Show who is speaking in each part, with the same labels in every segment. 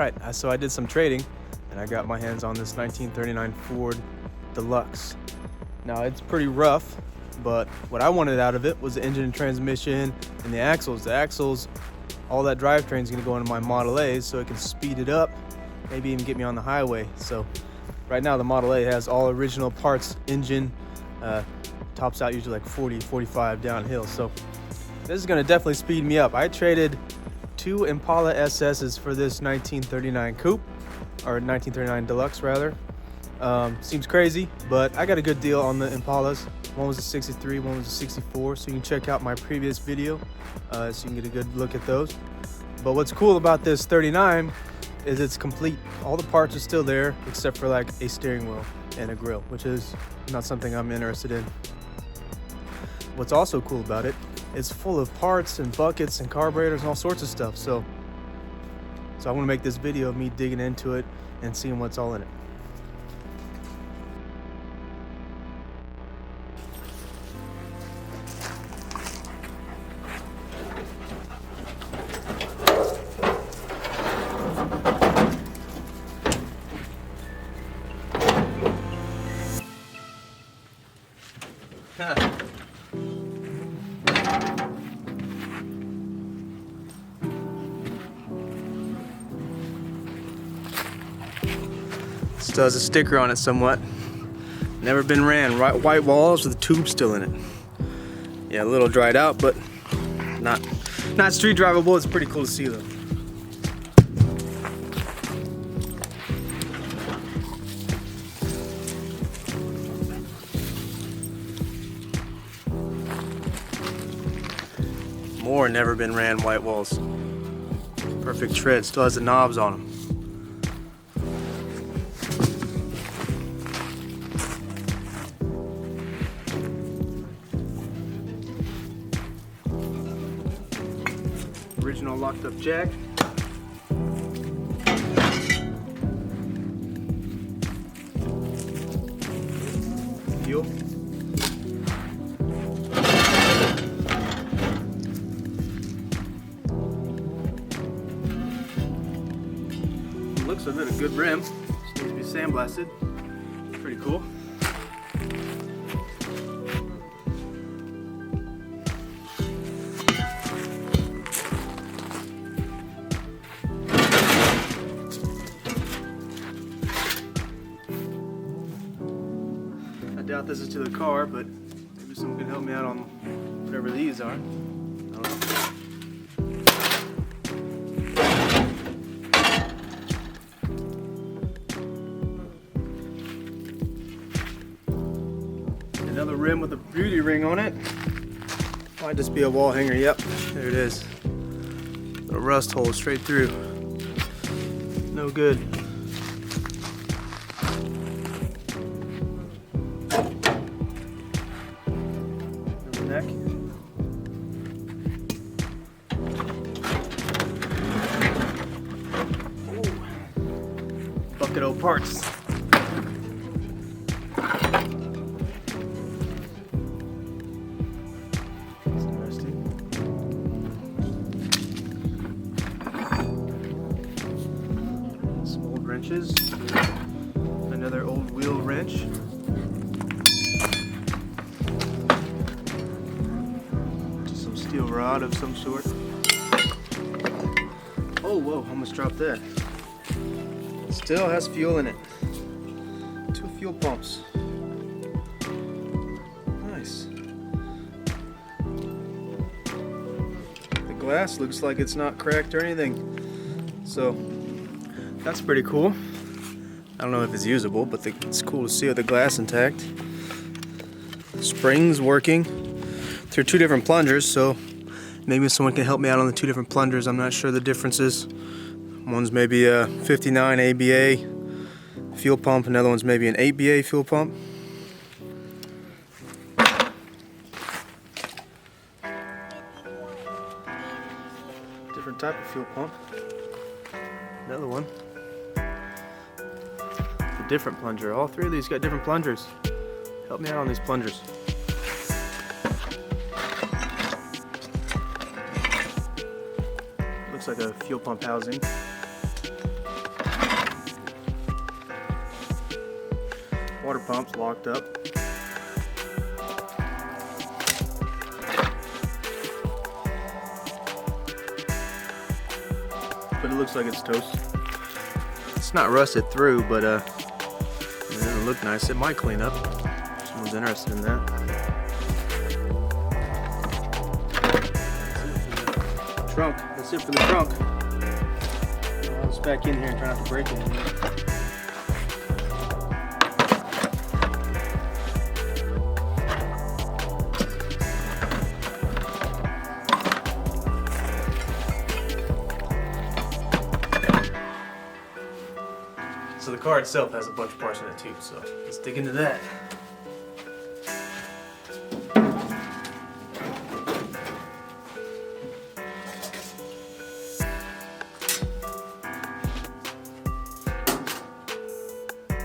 Speaker 1: Alright, so I did some trading and I got my hands on this 1939 Ford Deluxe. Now it's pretty rough, but what I wanted out of it was the engine and transmission and the axles. The axles, all that drivetrain is going to go into my Model A so it can speed it up, maybe even get me on the highway. So right now the Model A has all original parts, engine, tops out usually like 40, 45 downhill. So this is going to definitely speed me up. I traded 2 Impala SS's for this 1939 coupe, or 1939 Deluxe rather. Seems crazy, but I got a good deal on the Impalas. One was a 63, one was a 64, so you can check out my previous video so you can get a good look at those. But what's cool about this 39 is it's complete. All the parts are still there except for like a steering wheel and a grille, which is not something I'm interested in. What's also cool about it, it's full of parts and buckets and carburetors and all sorts of stuff. So I want to make this video of me digging into it and seeing what's all in it. Still has a sticker on it somewhat. Never been ran. White walls with the tube still in it. Yeah, a little dried out, but not street drivable. It's pretty cool to see though. More never been ran white walls. Perfect tread. Still has the knobs on them. Original locked up jack. Fuel. Looks of it, a good rim. Just needs to be sandblasted. Pretty cool. I doubt this is to the car, but maybe someone can help me out on whatever these are. I don't know. Another rim with a beauty ring on it. Might just be a wall hanger. Yep, there it is. A rust hole straight through. No good. Neck. Ooh. Bucket of parts. That's interesting. Some old wrenches. Another old wheel wrench. Steel rod of some sort. Oh, whoa, almost dropped that. Still has fuel in it. 2 fuel pumps. Nice. The glass looks like it's not cracked or anything. So, that's pretty cool. I don't know if it's usable, but it's cool to see the glass intact. Springs working. They're 2 different plungers, so maybe someone can help me out on the 2 different plungers. I'm not sure the differences. One's maybe a 59 ABA fuel pump, another one's maybe an 8BA fuel pump. Different type of fuel pump. Another one. A different plunger. All 3 of these got different plungers. Help me out on these plungers. Looks like a fuel pump housing. Water pump's locked up. But it looks like it's toast. It's not rusted through, but it doesn't look nice. It might clean up. If someone's interested in that. Trunk. That's it for the trunk. I'll just back in here and try not to break anything. So the car itself has a bunch of parts in it too, so let's dig into that.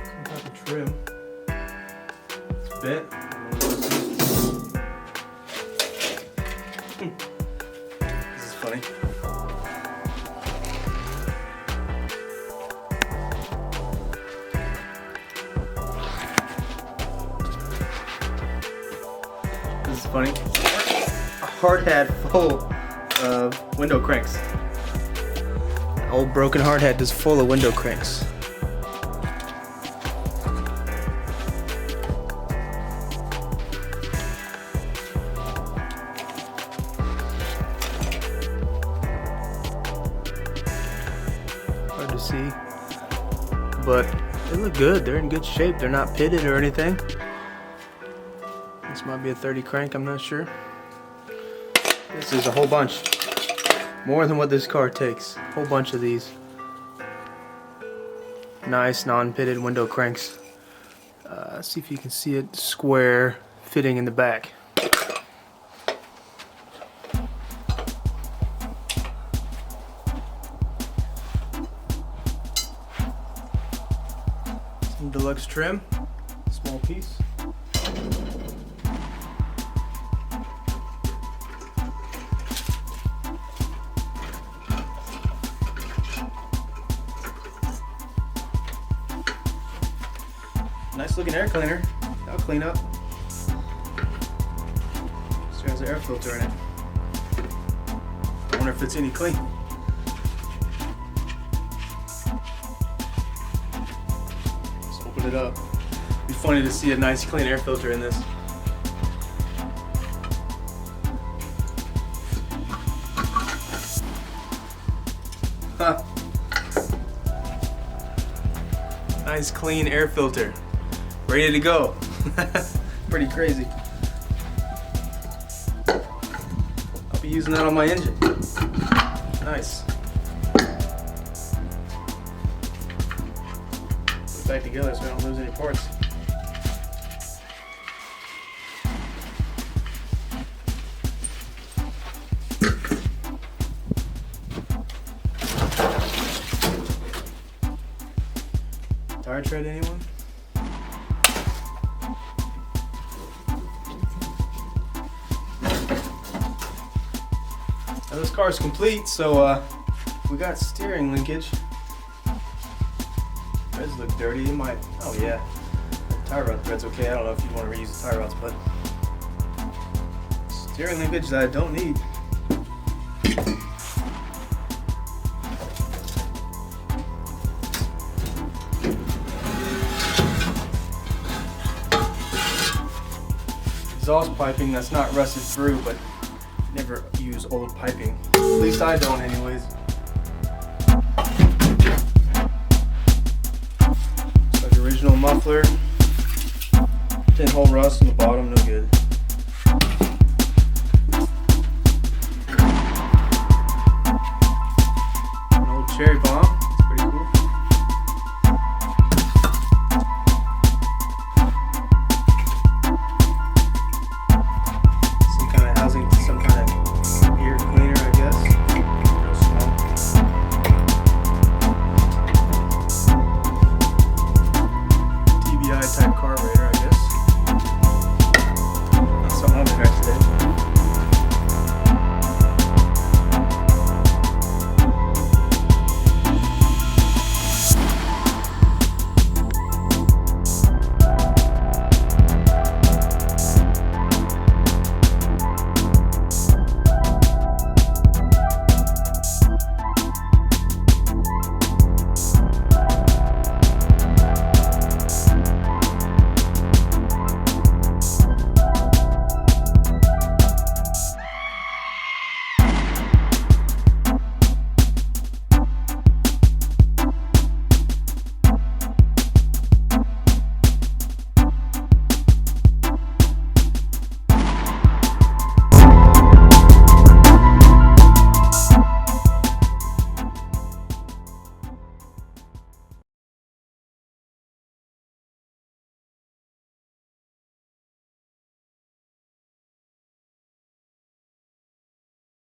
Speaker 1: Some type of trim. It's bent. I don't know what this is. This is funny. This is funny. A hard hat full of window cranks. An old broken hard hat just full of window cranks. Hard to see, but they look good. They're in good shape. They're not pitted or anything. This might be a 30 crank, I'm not sure. This is a whole bunch. More than what this car takes. A whole bunch of these. Nice non-pitted window cranks. Let's see if you can see it square fitting in the back. Some deluxe trim. Small piece. Nice looking air cleaner. That'll clean up. Still has an air filter in it. I wonder if it's any clean. Let's open it up. It'd be funny to see a nice clean air filter in this. Huh. Nice clean air filter. Ready to go. Pretty crazy. I'll be using that on my engine. Nice. Put it back together so I don't lose any parts. Tire tread, anyone? Now this car is complete, so we got steering linkage. Threads look dirty. It might. Oh yeah, tire rod thread's okay. I don't know if you want to reuse the tire rods, but steering linkage that I don't need. Exhaust piping that's not rusted through, but never use old piping. At least I don't anyways. It's like original muffler. Pinhole rust on the bottom, no good. An old cherry bomb.